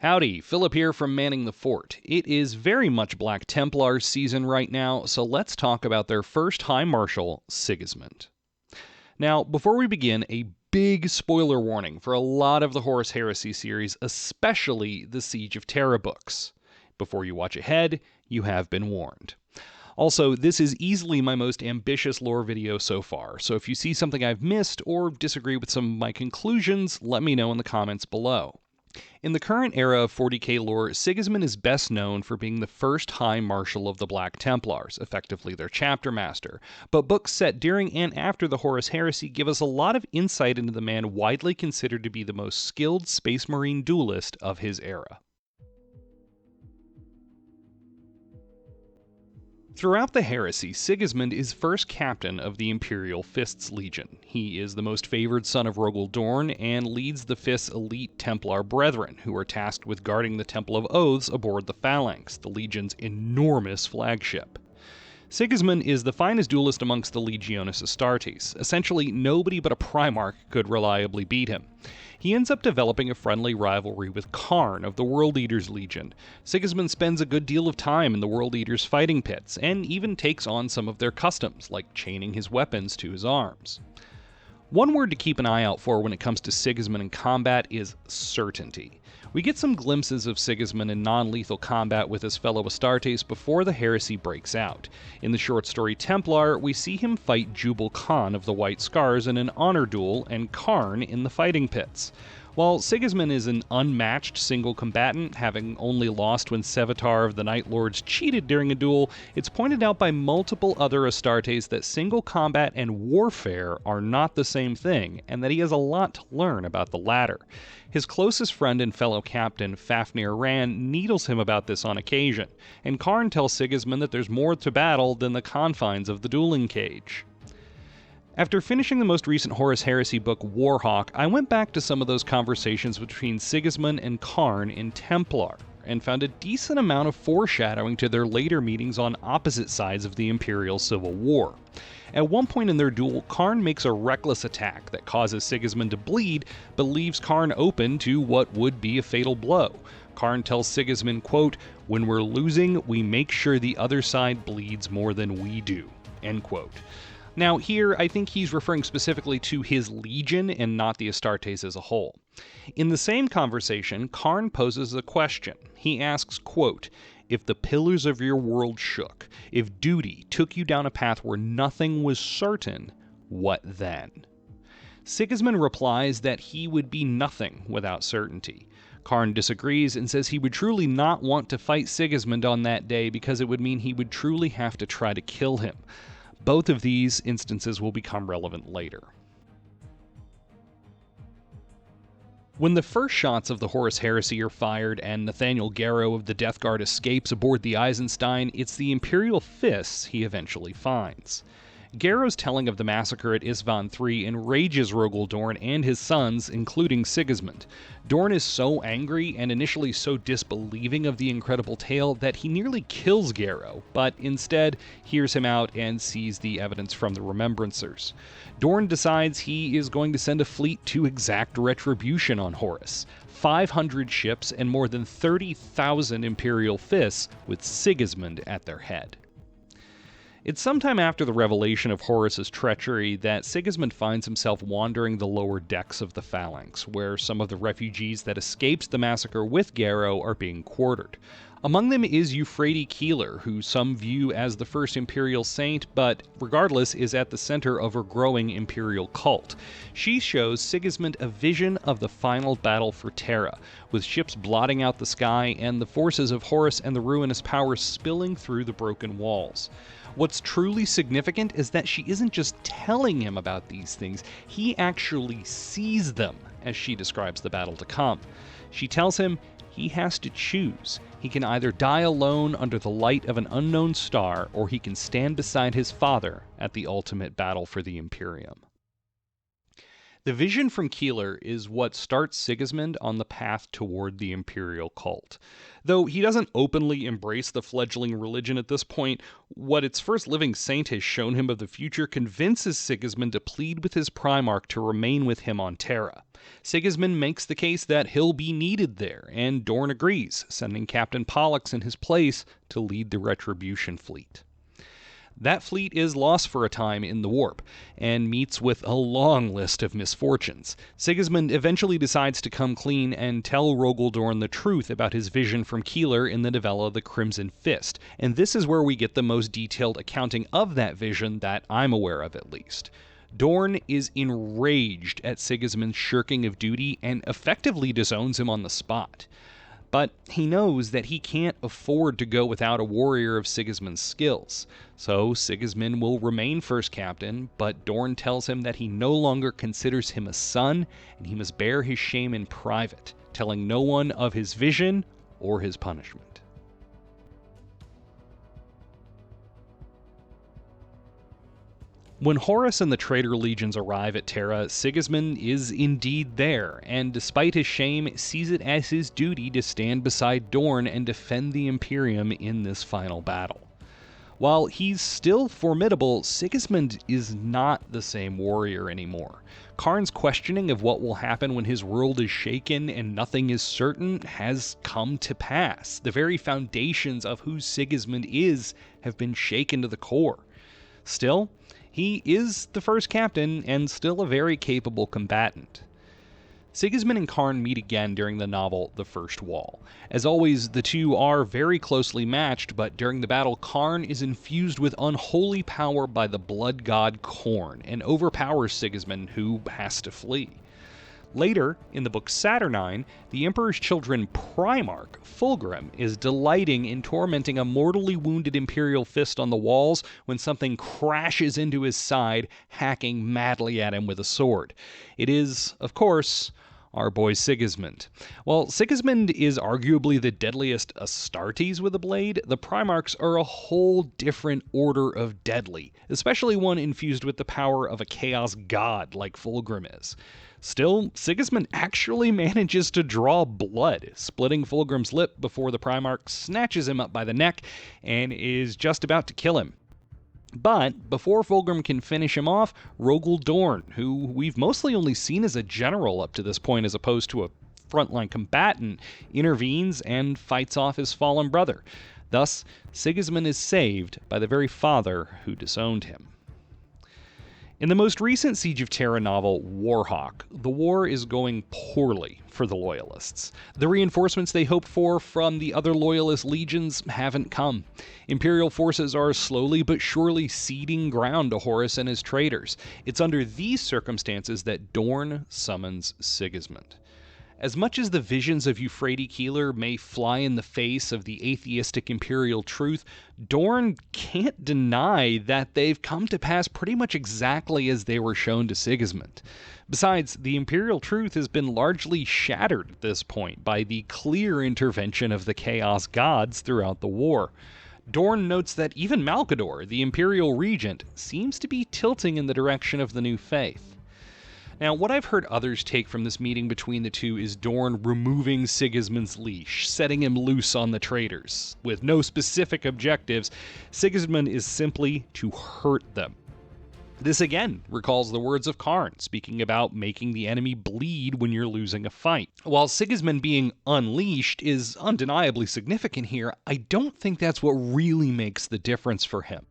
Howdy, Philip here from Manning the Fort. It is very much Black Templars season right now, so let's talk about their first High Marshal, Sigismund. Now, before we begin, a big spoiler warning for a lot of the Horus Heresy series, especially the Siege of Terra books. Before you watch ahead, you have been warned. Also, this is easily my most ambitious lore video so far, so if you see something I've missed or disagree with some of my conclusions, let me know in the comments below. In the current era of 40k lore, Sigismund is best known for being the first High Marshal of the Black Templars, effectively their chapter master, but books set during and after the Horus Heresy give us a lot of insight into the man widely considered to be the most skilled Space Marine duelist of his era. Throughout the Heresy, Sigismund is first captain of the Imperial Fists Legion. He is the most favored son of Rogel Dorn and leads the Fists' elite Templar brethren, who are tasked with guarding the Temple of Oaths aboard the Phalanx, the Legion's enormous flagship. Sigismund is the finest duelist amongst the Legionis Astartes. Essentially, nobody but a Primarch could reliably beat him. He ends up developing a friendly rivalry with Karn of the World Eaters Legion. Sigismund spends a good deal of time in the World Eaters' fighting pits, and even takes on some of their customs, like chaining his weapons to his arms. One word to keep an eye out for when it comes to Sigismund in combat is certainty. We get some glimpses of Sigismund in non-lethal combat with his fellow Astartes before the heresy breaks out. In the short story Templar, we see him fight Jubal Khan of the White Scars in an honor duel and Karn in the fighting pits. While Sigismund is an unmatched single combatant, having only lost when Sevatar of the Night Lords cheated during a duel, it's pointed out by multiple other Astartes that single combat and warfare are not the same thing, and that he has a lot to learn about the latter. His closest friend and fellow captain, Fafnir Ran, needles him about this on occasion, and Karn tells Sigismund that there's more to battle than the confines of the dueling cage. After finishing the most recent Horus Heresy book, Warhawk, I went back to some of those conversations between Sigismund and Karn in Templar, and found a decent amount of foreshadowing to their later meetings on opposite sides of the Imperial Civil War. At one point in their duel, Karn makes a reckless attack that causes Sigismund to bleed, but leaves Karn open to what would be a fatal blow. Karn tells Sigismund, quote, "When we're losing, we make sure the other side bleeds more than we do," end quote. Now here, I think he's referring specifically to his legion and not the Astartes as a whole. In the same conversation, Karn poses a question. He asks, quote, "If the pillars of your world shook, if duty took you down a path where nothing was certain, what then?" Sigismund replies that he would be nothing without certainty. Karn disagrees and says he would truly not want to fight Sigismund on that day because it would mean he would truly have to try to kill him. Both of these instances will become relevant later. When the first shots of the Horus Heresy are fired and Nathaniel Garrow of the Death Guard escapes aboard the Eisenstein, it's the Imperial Fists he eventually finds. Garrow's telling of the massacre at Isstvan III enrages Rogel Dorn and his sons, including Sigismund. Dorn is so angry and initially so disbelieving of the incredible tale that he nearly kills Garrow, but instead hears him out and sees the evidence from the Remembrancers. Dorn decides he is going to send a fleet to exact retribution on Horus. 500 ships and more than 30,000 Imperial Fists, with Sigismund at their head. It's sometime after the revelation of Horus's treachery that Sigismund finds himself wandering the lower decks of the Phalanx, where some of the refugees that escaped the massacre with Garrow are being quartered. Among them is Euphrates Keeler, who some view as the first Imperial saint, but regardless is at the center of a growing Imperial cult. She shows Sigismund a vision of the final battle for Terra, with ships blotting out the sky and the forces of Horus and the ruinous powers spilling through the broken walls. What's truly significant is that she isn't just telling him about these things, he actually sees them, as she describes the battle to come. She tells him he has to choose. He can either die alone under the light of an unknown star, or he can stand beside his father at the ultimate battle for the Imperium. The vision from Keeler is what starts Sigismund on the path toward the imperial cult. Though he doesn't openly embrace the fledgling religion at this point, what its first living saint has shown him of the future convinces Sigismund to plead with his Primarch to remain with him on Terra. Sigismund makes the case that he'll be needed there, and Dorn agrees, sending Captain Pollux in his place to lead the Retribution fleet. That fleet is lost for a time in the warp, and meets with a long list of misfortunes. Sigismund eventually decides to come clean and tell Roguldorn the truth about his vision from Keeler in the novella The Crimson Fist, and this is where we get the most detailed accounting of that vision that I'm aware of at least. Dorn is enraged at Sigismund's shirking of duty and effectively disowns him on the spot. But he knows that he can't afford to go without a warrior of Sigismund's skills. So Sigismund will remain first captain, but Dorn tells him that he no longer considers him a son, and he must bear his shame in private, telling no one of his vision or his punishment. When Horus and the traitor legions arrive at Terra, Sigismund is indeed there, and despite his shame, sees it as his duty to stand beside Dorn and defend the Imperium in this final battle. While he's still formidable, Sigismund is not the same warrior anymore. Karn's questioning of what will happen when his world is shaken and nothing is certain has come to pass. The very foundations of who Sigismund is have been shaken to the core. Still, he is the first captain and still a very capable combatant. Sigismund and Karn meet again during the novel The First Wall. As always, the two are very closely matched, but during the battle, Karn is infused with unholy power by the blood god Khorne and overpowers Sigismund, who has to flee. Later, in the book Saturnine, the Emperor's children Primarch, Fulgrim, is delighting in tormenting a mortally wounded Imperial Fist on the walls when something crashes into his side, hacking madly at him with a sword. It is, of course, our boy Sigismund. While Sigismund is arguably the deadliest Astartes with a blade, the Primarchs are a whole different order of deadly, especially one infused with the power of a chaos god like Fulgrim is. Still, Sigismund actually manages to draw blood, splitting Fulgrim's lip before the Primarch snatches him up by the neck and is just about to kill him. But before Fulgrim can finish him off, Roguldorn, who we've mostly only seen as a general up to this point as opposed to a frontline combatant, intervenes and fights off his fallen brother. Thus, Sigismund is saved by the very father who disowned him. In the most recent Siege of Terra novel, Warhawk, the war is going poorly for the Loyalists. The reinforcements they hoped for from the other Loyalist legions haven't come. Imperial forces are slowly but surely ceding ground to Horus and his traitors. It's under these circumstances that Dorn summons Sigismund. As much as the visions of Euphrates Keeler may fly in the face of the atheistic imperial truth, Dorn can't deny that they've come to pass pretty much exactly as they were shown to Sigismund. Besides, the imperial truth has been largely shattered at this point by the clear intervention of the Chaos Gods throughout the war. Dorn notes that even Malkador, the imperial regent, seems to be tilting in the direction of the new faith. Now, what I've heard others take from this meeting between the two is Dorn removing Sigismund's leash, setting him loose on the traitors. With no specific objectives, Sigismund is simply to hurt them. This again recalls the words of Karn, speaking about making the enemy bleed when you're losing a fight. While Sigismund being unleashed is undeniably significant here, I don't think that's what really makes the difference for him.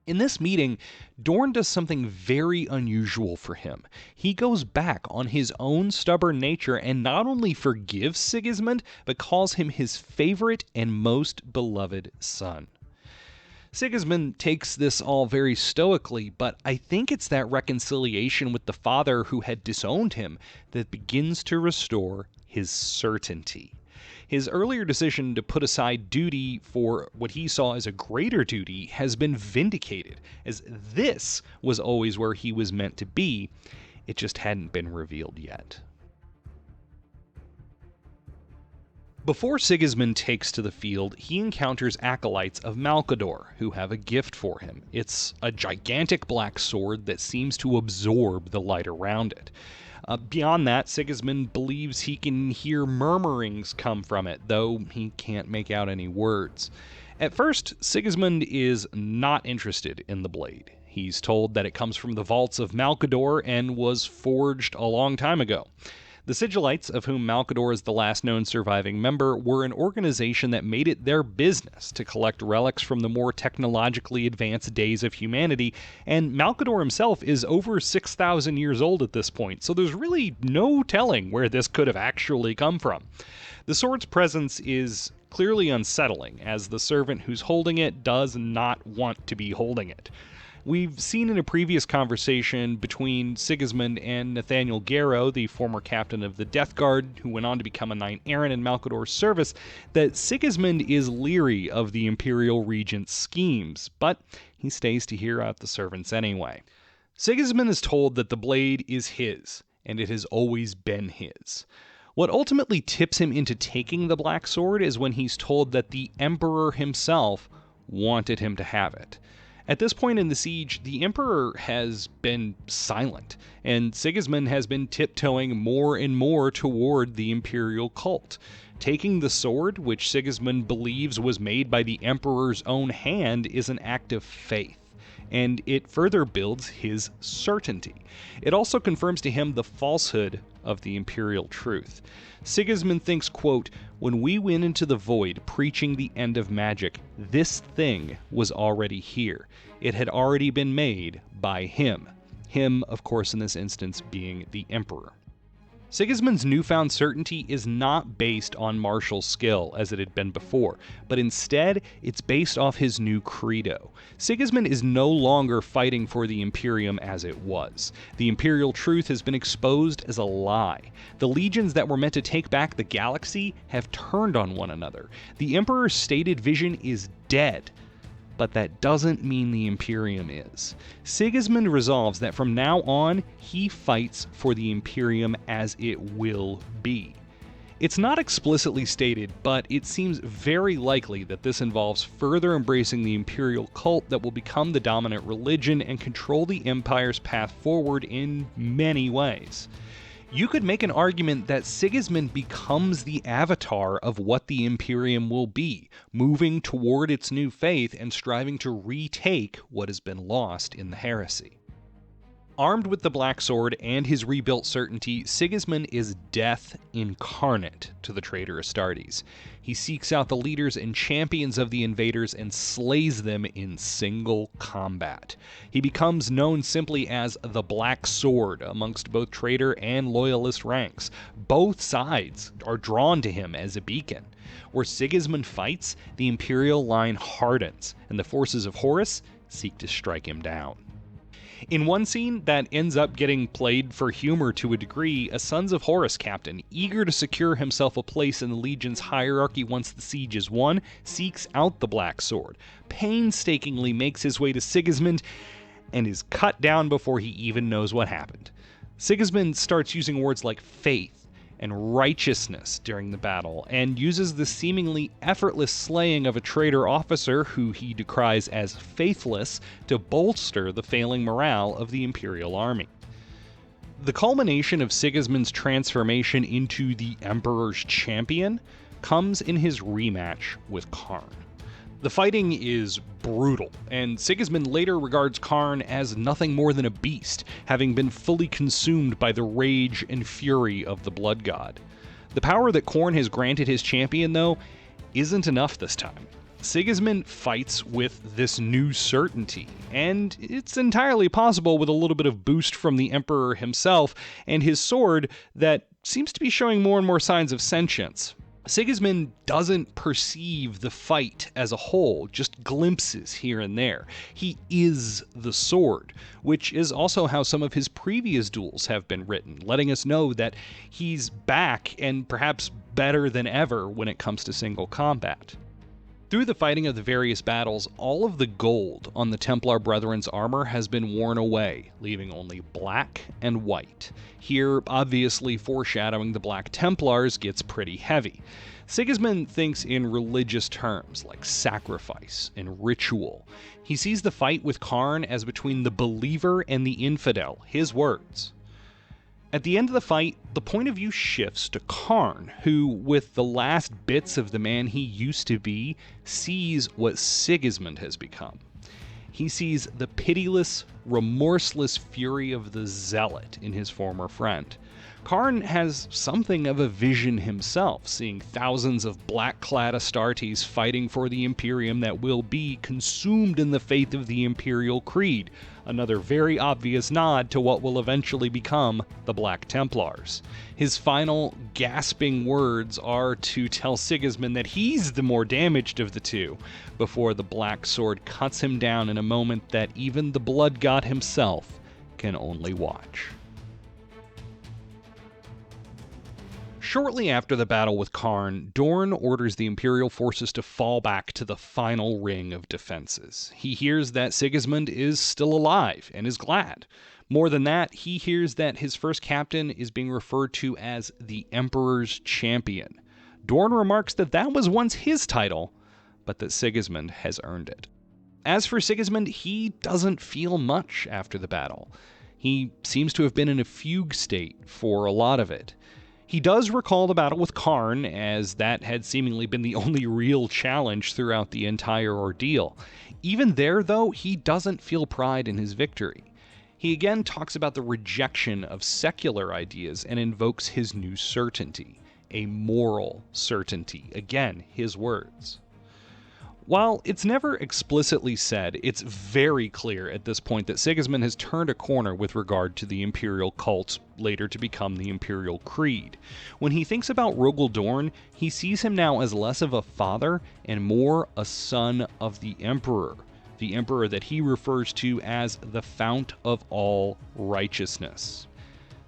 In this meeting, Dorn does something very unusual for him. He goes back on his own stubborn nature and not only forgives Sigismund, but calls him his favorite and most beloved son. Sigismund takes this all very stoically, but I think it's that reconciliation with the father who had disowned him that begins to restore his certainty. His earlier decision to put aside duty for what he saw as a greater duty has been vindicated, as this was always where he was meant to be. It just hadn't been revealed yet. Before Sigismund takes to the field, he encounters acolytes of Malcador, who have a gift for him. It's a gigantic black sword that seems to absorb the light around it. Beyond that, Sigismund believes he can hear murmurings come from it, though he can't make out any words. At first, Sigismund is not interested in the blade. He's told that it comes from the vaults of Malcador and was forged a long time ago. The Sigillites, of whom Malcador is the last known surviving member, were an organization that made it their business to collect relics from the more technologically advanced days of humanity, and Malcador himself is over 6,000 years old at this point, so there's really no telling where this could have actually come from. The sword's presence is clearly unsettling, as the servant who's holding it does not want to be holding it. We've seen in a previous conversation between Sigismund and Nathaniel Garrow, the former captain of the Death Guard, who went on to become a Knight Errant in Malcador's service, that Sigismund is leery of the Imperial Regent's schemes, but he stays to hear out the servants anyway. Sigismund is told that the blade is his, and it has always been his. What ultimately tips him into taking the Black Sword is when he's told that the Emperor himself wanted him to have it. At this point in the siege, the Emperor has been silent, and Sigismund has been tiptoeing more and more toward the Imperial cult. Taking the sword, which Sigismund believes was made by the Emperor's own hand, is an act of faith, and it further builds his certainty. It also confirms to him the falsehood of the Imperial truth. Sigismund thinks, quote, "When we went into the void preaching the end of magic, this thing was already here. It had already been made by him." Him, of course, in this instance being the Emperor. Sigismund's newfound certainty is not based on martial skill, as it had been before, but instead, it's based off his new credo. Sigismund is no longer fighting for the Imperium as it was. The Imperial truth has been exposed as a lie. The legions that were meant to take back the galaxy have turned on one another. The Emperor's stated vision is dead. But that doesn't mean the Imperium is. Sigismund resolves that from now on, he fights for the Imperium as it will be. It's not explicitly stated, but it seems very likely that this involves further embracing the Imperial cult that will become the dominant religion and control the Empire's path forward in many ways. You could make an argument that Sigismund becomes the avatar of what the Imperium will be, moving toward its new faith and striving to retake what has been lost in the heresy. Armed with the Black Sword and his rebuilt certainty, Sigismund is death incarnate to the traitor Astartes. He seeks out the leaders and champions of the invaders and slays them in single combat. He becomes known simply as the Black Sword amongst both traitor and loyalist ranks. Both sides are drawn to him as a beacon. Where Sigismund fights, the Imperial line hardens, and the forces of Horus seek to strike him down. In one scene that ends up getting played for humor to a degree, a Sons of Horus captain, eager to secure himself a place in the Legion's hierarchy once the siege is won, seeks out the Black Sword, painstakingly makes his way to Sigismund, and is cut down before he even knows what happened. Sigismund starts using words like faith and righteousness during the battle, and uses the seemingly effortless slaying of a traitor officer who he decries as faithless to bolster the failing morale of the Imperial army. The culmination of Sigismund's transformation into the Emperor's champion comes in his rematch with Karn. The fighting is brutal, and Sigismund later regards Karn as nothing more than a beast, having been fully consumed by the rage and fury of the Blood God. The power that Karn has granted his champion, though, isn't enough this time. Sigismund fights with this new certainty, and it's entirely possible with a little bit of boost from the Emperor himself and his sword that seems to be showing more and more signs of sentience. Sigismund doesn't perceive the fight as a whole, just glimpses here and there. He is the sword, which is also how some of his previous duels have been written, letting us know that he's back and perhaps better than ever when it comes to single combat. Through the fighting of the various battles, all of the gold on the Templar Brethren's armor has been worn away, leaving only black and white. Here, obviously foreshadowing the Black Templars, gets pretty heavy. Sigismund thinks in religious terms, like sacrifice and ritual. He sees the fight with Karn as between the believer and the infidel, his words. At the end of the fight, the point of view shifts to Karn, who, with the last bits of the man he used to be, sees what Sigismund has become. He sees the pitiless, remorseless fury of the zealot in his former friend. Karn has something of a vision himself, seeing thousands of black-clad Astartes fighting for the Imperium that will be consumed in the faith of the Imperial Creed, another very obvious nod to what will eventually become the Black Templars. His final, gasping words are to tell Sigismund that he's the more damaged of the two, before the Black Sword cuts him down in a moment that even the Blood God himself can only watch. Shortly after the battle with Karn, Dorn orders the Imperial forces to fall back to the final ring of defenses. He hears that Sigismund is still alive and is glad. More than that, he hears that his first captain is being referred to as the Emperor's Champion. Dorn remarks that that was once his title, but that Sigismund has earned it. As for Sigismund, he doesn't feel much after the battle. He seems to have been in a fugue state for a lot of it. He does recall the battle with Karn, as that had seemingly been the only real challenge throughout the entire ordeal. Even there, though, he doesn't feel pride in his victory. He again talks about the rejection of secular ideas and invokes his new certainty, a moral certainty. Again, his words. While it's never explicitly said, it's very clear at this point that Sigismund has turned a corner with regard to the Imperial cult, later to become the Imperial Creed. When he thinks about Rogal Dorn, he sees him now as less of a father and more a son of the Emperor that he refers to as the fount of all righteousness.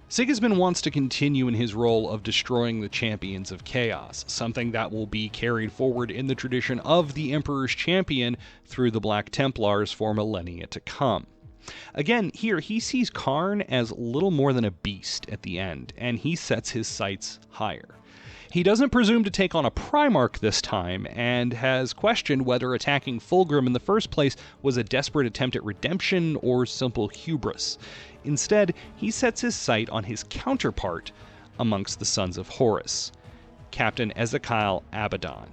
Sigismund wants to continue in his role of destroying the champions of chaos, something that will be carried forward in the tradition of the Emperor's Champion through the Black Templars for millennia to come. Again, here he sees Karn as little more than a beast at the end, and he sets his sights higher. He doesn't presume to take on a Primarch this time, and has questioned whether attacking Fulgrim in the first place was a desperate attempt at redemption or simple hubris. Instead, he sets his sight on his counterpart amongst the sons of Horus, Captain Ezekiel Abaddon.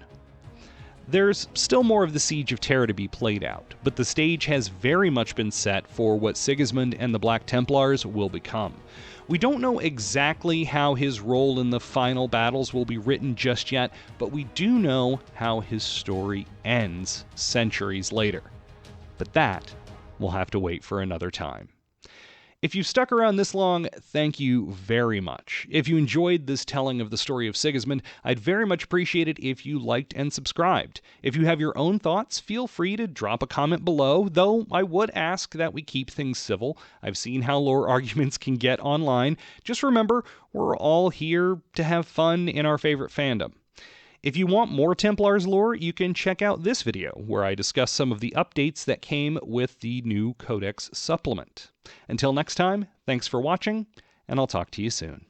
There's still more of the Siege of Terra to be played out, but the stage has very much been set for what Sigismund and the Black Templars will become. We don't know exactly how his role in the final battles will be written just yet, but we do know how his story ends centuries later. But that will have to wait for another time. If you've stuck around this long, thank you very much. If you enjoyed this telling of the story of Sigismund, I'd very much appreciate it if you liked and subscribed. If you have your own thoughts, feel free to drop a comment below, though I would ask that we keep things civil. I've seen how lore arguments can get online. Just remember, we're all here to have fun in our favorite fandom. If you want more Templars lore, you can check out this video, where I discuss some of the updates that came with the new Codex supplement. Until next time, thanks for watching, and I'll talk to you soon.